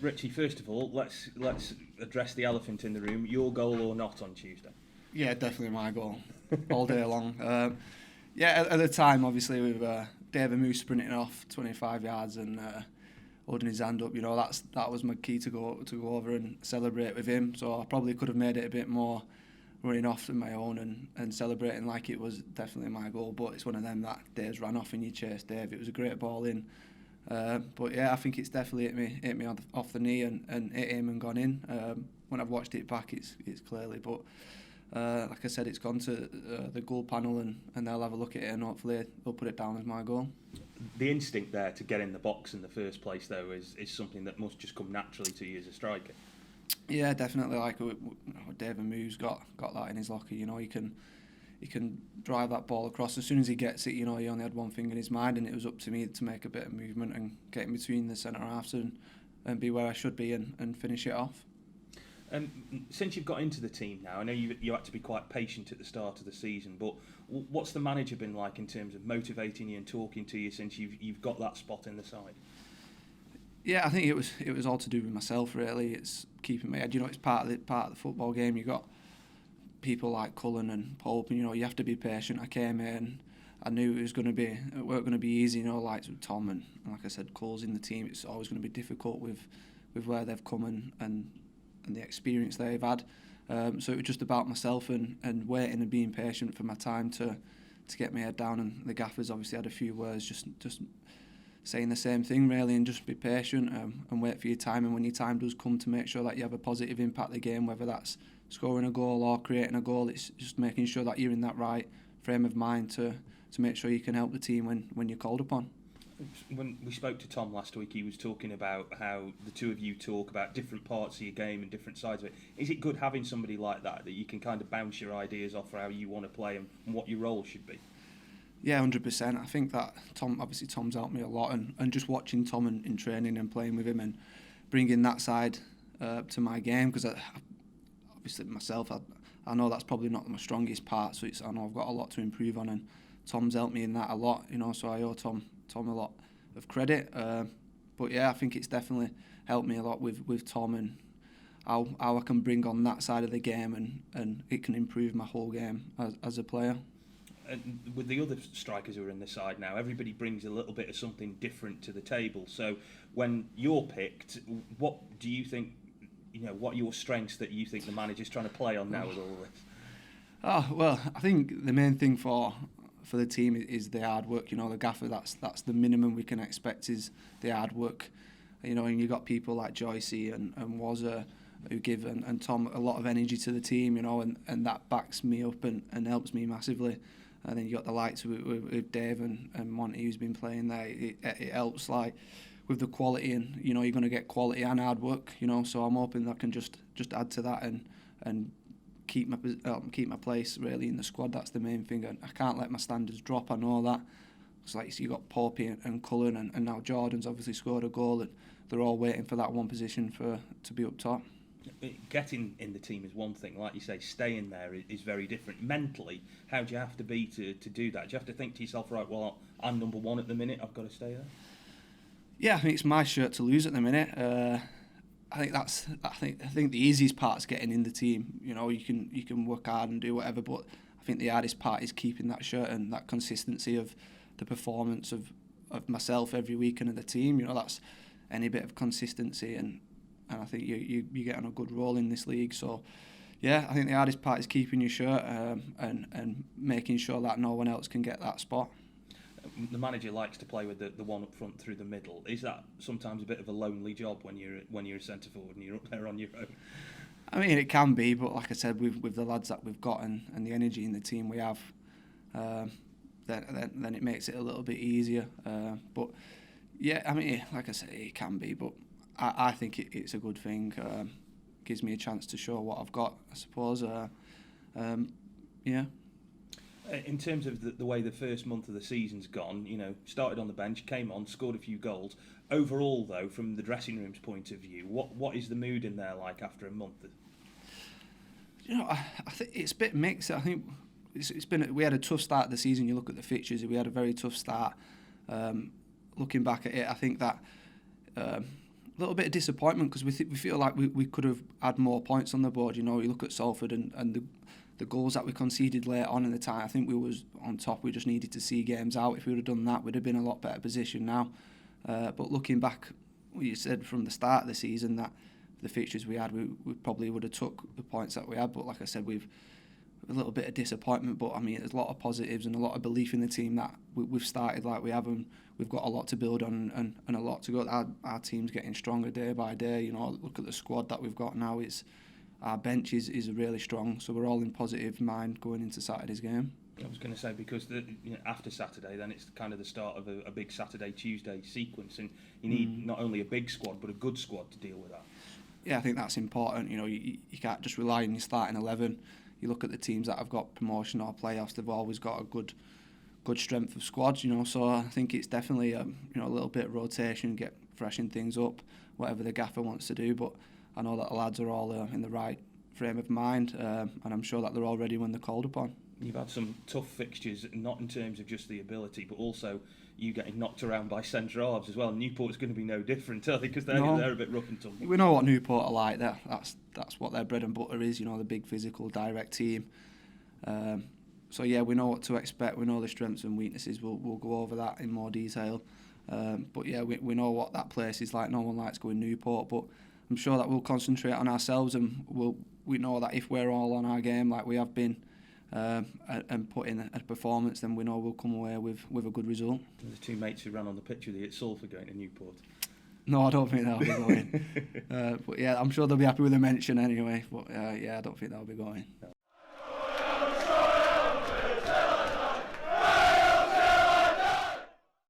Richie, first of all, let's address the elephant in the room. Your goal or not on Tuesday? Yeah, definitely my goal, all day long. At the time, obviously, with David Moose sprinting off 25 yards and holding his hand up, that was my key to go over and celebrate with him. So I probably could have made it a bit more running off on my own and celebrating like it was definitely my goal. But it's one of them that Dave's ran off and you chase Dave. It was a great ball in. But yeah, I think it's definitely hit me off the knee and hit him and gone in. When I've watched it back, it's clearly. But like I said, it's gone to the goal panel and they'll have a look at it and hopefully they'll put it down as my goal. The instinct there to get in the box in the first place, though, is something that must just come naturally to you as a striker. Yeah, definitely. Like David Moo's got that in his locker. He can drive that ball across. As soon as he gets it, he only had one thing in his mind, and it was up to me to make a bit of movement and get in between the centre halves and be where I should be and finish it off. Since you've got into the team now, I know you had to be quite patient at the start of the season, but what's the manager been like in terms of motivating you and talking to you since you've got that spot in the side? Yeah, I think it was all to do with myself really. It's keeping my head. It's part of the football game. You got people like Cullen and Pope, and you have to be patient. I came in and I knew it weren't going to be easy. Like with Tom and like I said, Cole's in the team. It's always going to be difficult with where they've come and the experience they've had. So it was just about myself and waiting and being patient for my time to get my head down. And the gaffers obviously had a few words, just saying the same thing really, and just be patient and wait for your time. And when your time does come, to make sure that you have a positive impact on the game, whether that's scoring a goal or creating a goal. It's just making sure that you're in that right frame of mind to make sure you can help the team when you're called upon. When we spoke to Tom last week, he was talking about how the two of you talk about different parts of your game and different sides of it. Is it good having somebody like that you can kind of bounce your ideas off for how you want to play and what your role should be? Yeah, 100%. I think that Tom's helped me a lot, and just watching Tom in training and playing with him and bringing that side to my game, because obviously myself, I know that's probably not my strongest part, so I know I've got a lot to improve on, and Tom's helped me in that a lot, so I owe Tom a lot of credit. But yeah, I think it's definitely helped me a lot with Tom and how I can bring on that side of the game, and it can improve my whole game as a player. And with the other strikers who are in the side now, everybody brings a little bit of something different to the table. So when you're picked, what do you think, what are your strengths that you think the manager's trying to play on now with all this? Oh, well, I think the main thing for the team is the hard work. The gaffer, that's the minimum we can expect, is the hard work. And you've got people like Joycey and Wazza who give and Tom a lot of energy to the team, and that backs me up and helps me massively. And then you got the likes with Dave and Monty who's been playing there. It helps like with the quality, and you're going to get quality and hard work. So I'm hoping that I can just add to that and keep my place really in the squad. That's the main thing. I can't let my standards drop. I know that. It's like you got Popey and Cullen and now Jordan's obviously scored a goal, and they're all waiting for that one position to be up top. Getting in the team is one thing, like you say, staying there is very different. Mentally, how do you have to be to do that? Do you have to think to yourself, right, well, I'm number one at the minute, I've got to stay there? Yeah, I think it's my shirt to lose at the minute. I think the easiest part is getting in the team. You can work hard and do whatever, but I think the hardest part is keeping that shirt and that consistency of the performance of myself every week and of the team. That's any bit of consistency, and I think you get on a good roll in this league. So yeah, I think the hardest part is keeping your shirt and making sure that no one else can get that spot. The manager likes to play with the one up front through the middle. Is that sometimes a bit of a lonely job when you're a centre forward and you're up there on your own? I mean, it can be, but like I said, with the lads that we've got and the energy in the team we have, then it makes it a little bit easier. But yeah, I mean, like I said, it can be, but I think it's a good thing. Gives me a chance to show what I've got, I suppose. Yeah. In terms of the way the first month of the season's gone, started on the bench, came on, scored a few goals. Overall, though, from the dressing room's point of view, what is the mood in there like after a month? I think it's a bit mixed. I think we had a tough start of the season. You look at the fixtures, we had a very tough start. Looking back at it, I think that little bit of disappointment because we feel like we could have had more points on the board. You know, you look at Salford and the goals that we conceded late on in the tie. I think we was on top. We just needed to see games out. If we would have done that, we'd have been in a lot better position now. But looking back, you said from the start of the season that the fixtures we had, we probably would have took the points that we had. But like I said, we've a little bit of disappointment. But I mean, there's a lot of positives and a lot of belief in the team that we've started like we have, and we've got a lot to build on and a lot to go. Our team's getting stronger day by day. You know, look at the squad that we've got now. Our bench is really strong, so we're all in positive mind going into Saturday's game. I was going to say, because after Saturday, then it's kind of the start of a big Saturday-Tuesday sequence, and you need not only a big squad, but a good squad to deal with that. Yeah, I think that's important. You know, you can't just rely on your starting 11. You look at the teams that have got promotion or playoffs; they've always got a good strength of squads. You know, so I think it's definitely a little bit of rotation, get freshen things up, whatever the gaffer wants to do, but I know that the lads are all in the right frame of mind, and I'm sure that they're all ready when they're called upon. You've had some tough fixtures, not in terms of just the ability, but also you getting knocked around by centre halves as well. Newport's going to be no different, I think, because they're a bit rough and tumble. We know what Newport are like. That's what their bread and butter is. You know, the big physical, direct team. So yeah, we know what to expect. We know the strengths and weaknesses. We'll go over that in more detail. But yeah, we know what that place is like. No one likes going Newport, but I'm sure that we'll concentrate on ourselves, and we know that if we're all on our game like we have been, and put in a performance, then we know we'll come away with a good result. The two mates who ran on the pitch with you at Salford going to Newport. No, I don't think they'll be going. But yeah, I'm sure they'll be happy with the mention anyway. But yeah, I don't think they'll be going.